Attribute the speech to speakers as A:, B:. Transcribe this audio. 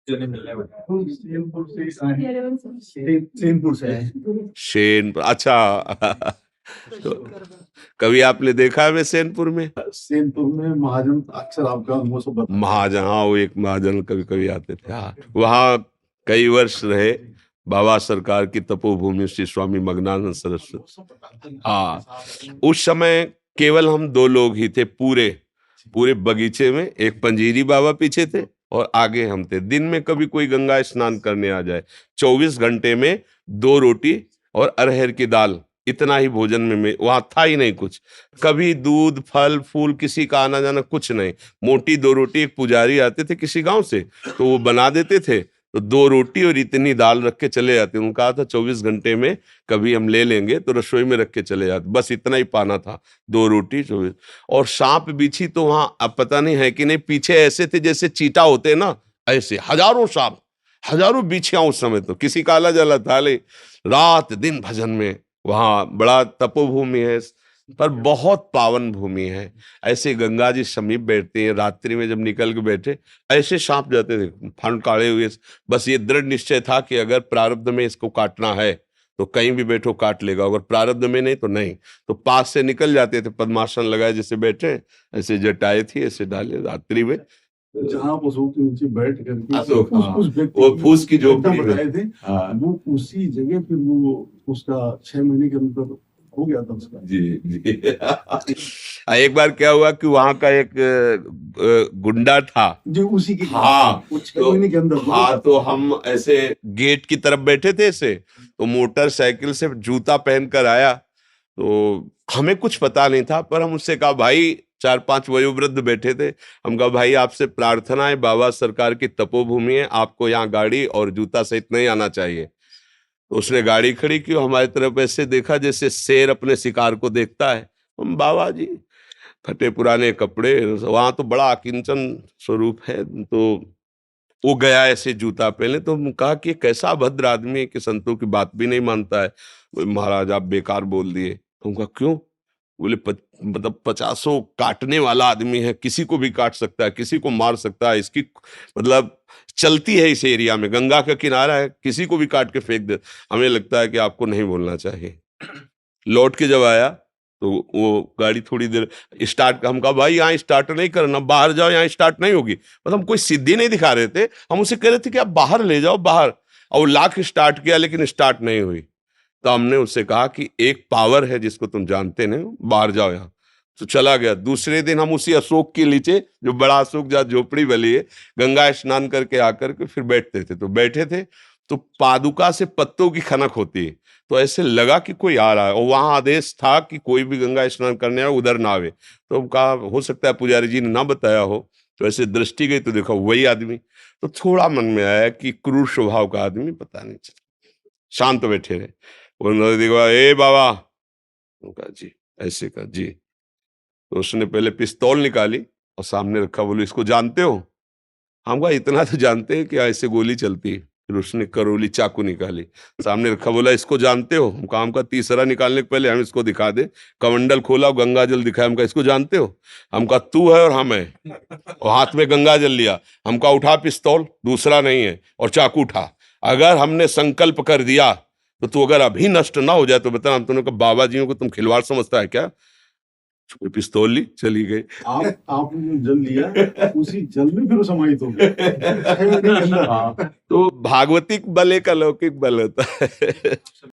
A: सेनपुर से आए हैं। सेनपुर से आए हैं।
B: सेनपुर, अच्छा। तो कभी आपने देखा है वे सेनपुर में?
A: सेनपुर में महाजन अक्सर आपका वो सब बता
B: महाजन, हाँ, वो एक महाजन कभी कभी आते थे। हाँ, वहाँ कई वर्ष रहे। बाबा सरकार की तपोभूमि श्री स्वामी मगनानंद सरस्वती। हाँ, उस समय केवल हम दो लोग ही थे पूरे पूरे बगीचे में। एक पंजीरी बाबा पीछे थे और आगे हम थे। दिन में कभी कोई गंगा स्नान करने आ जाए, 24 घंटे में 2 रोटी और अरहर की दाल, इतना ही भोजन में वहां था ही नहीं कुछ। कभी दूध फल फूल किसी का आना जाना कुछ नहीं। मोटी 2 रोटी, एक पुजारी आते थे किसी गांव से तो वो बना देते थे, तो 2 रोटी और इतनी दाल रख के चले जाते। उन्होंने कहा था 24 घंटे में कभी हम ले लेंगे तो रसोई में रख के चले जाते, बस इतना ही पाना था, 2 रोटी 24। और सांप बिच्छी तो वहां अब पता नहीं है कि नहीं, पीछे ऐसे थे जैसे चीता होते ना, ऐसे हजारों सांप, हजारों बिच्छियां। उस समय तो किसी का आला जला था, ले रात दिन भजन में। वहाँ बड़ा तपोभूमि है पर बहुत पावन भूमि है। ऐसे गंगा जी समीप बैठते हैं, रात्रि में जब निकल के बैठे ऐसे सांप जाते थे फन काढ़े हुए। बस ये दृढ़ निश्चय था कि अगर प्रारब्ध में इसको काटना है तो कहीं भी बैठो काट लेगा, अगर प्रारब्ध में नहीं तो नहीं। तो पास से निकल जाते थे, पद्मासन लगाए जैसे बैठे, ऐसे जटाए थी, ऐसे डाले रात्रि में।
A: जहाँ पशु के नीचे बैठ करके
B: तो वो फूस की झोपड़ी
A: बताए थे,
B: हाँ।
A: वो उसी जगह फिर वो उसका 6 महीने के अंदर हो गया था उसका।
B: जी जी। एक बार क्या हुआ कि वहां का एक गुंडा था
A: जी, उसी की।
B: हाँ,
A: वो 6 महीने के अंदर।
B: हाँ, तो हम ऐसे गेट की तरफ बैठे थे ऐसे, तो मोटरसाइकिल से जूता पहन कर आया। तो हमें कुछ पता नहीं था, पर हम उससे कहा, भाई 4-5 वयोवृद्ध बैठे थे, हम कहा भाई आपसे प्रार्थना है, बाबा सरकार की तपोभूमि है, आपको यहाँ गाड़ी और जूता सहित नहीं आना चाहिए। तो उसने गाड़ी खड़ी की, हमारी तरफ ऐसे देखा जैसे शेर अपने शिकार को देखता है। हम बाबा जी, फटे पुराने कपड़े, वहां तो बड़ा अकिंचन स्वरूप है। तो वो गया ऐसे जूता पहने, तो हम कहा कि कैसा अभद्र आदमी है कि संतों की बात भी नहीं मानता है। बोले, महाराज आप बेकार बोल दिए। तो हम कहा क्यों? बोले मतलब 50 काटने वाला आदमी है, किसी को भी काट सकता है, किसी को मार सकता है, इसकी मतलब चलती है इस एरिया में, गंगा का किनारा है, किसी को भी काट के फेंक दे। हमें लगता है कि आपको नहीं बोलना चाहिए। लौट के जब आया तो वो गाड़ी थोड़ी देर स्टार्ट, हम कहा भाई यहाँ स्टार्ट नहीं करना, बाहर जाओ, यहाँ स्टार्ट नहीं होगी। मतलब हम कोई सिद्धि नहीं दिखा रहे थे, हम उसे कह रहे थे कि आप बाहर ले जाओ बाहर। और लाख स्टार्ट किया लेकिन स्टार्ट नहीं हुई। तो हमने उससे कहा कि एक पावर है जिसको तुम जानते नहीं, बाहर जाओ यहाँ। तो चला गया। दूसरे दिन हम उसी अशोक के नीचे, जो बड़ा अशोक जहाँ झोपड़ी वाली है, गंगा स्नान करके आकर के फिर बैठते थे। तो बैठे थे तो पादुका से पत्तों की खनक होती है, तो ऐसे लगा कि कोई आ रहा है, और वहां आदेश था कि कोई भी गंगा स्नान करने आए उधर ना आवे। तो हम कहा हो सकता है पुजारी जी ने ना बताया हो। तो ऐसे दृष्टि गई तो देखा वही आदमी। तो थोड़ा मन में आया कि क्रूर स्वभाव का आदमी, पता नहीं चला। शांत बैठे रहे। उन्होंने देखा, ए बाबा, कहा जी, ऐसे कहा जी। तो उसने पहले पिस्तौल निकाली और सामने रखा, बोले इसको जानते हो? हम कहा इतना तो जानते हैं कि ऐसे गोली चलती है। फिर उसने करोली चाकू निकाली, सामने रखा, बोला इसको जानते हो? हम कहा, हमका तीसरा निकालने के पहले हम इसको दिखा दे। कमंडल खोला, गंगा जल दिखाया, हमका इसको जानते हो? हम कहा तू है और हम है, और हाथ में गंगा जल लिया। हमका उठा पिस्तौल, दूसरा नहीं है, और चाकू उठा। अगर हमने संकल्प कर दिया तो तू अगर अभी नष्ट ना हो जाए तो बता। हम तुमने कहा बाबा जियों को तुम खिलवाड़ समझता है क्या? पिस्तौल ली, चली गई।
A: आपने जल लिया, उसी जल में फिर वो समाहित हो गया।
B: तो भागवतिक बल एक अलौकिक बल होता है।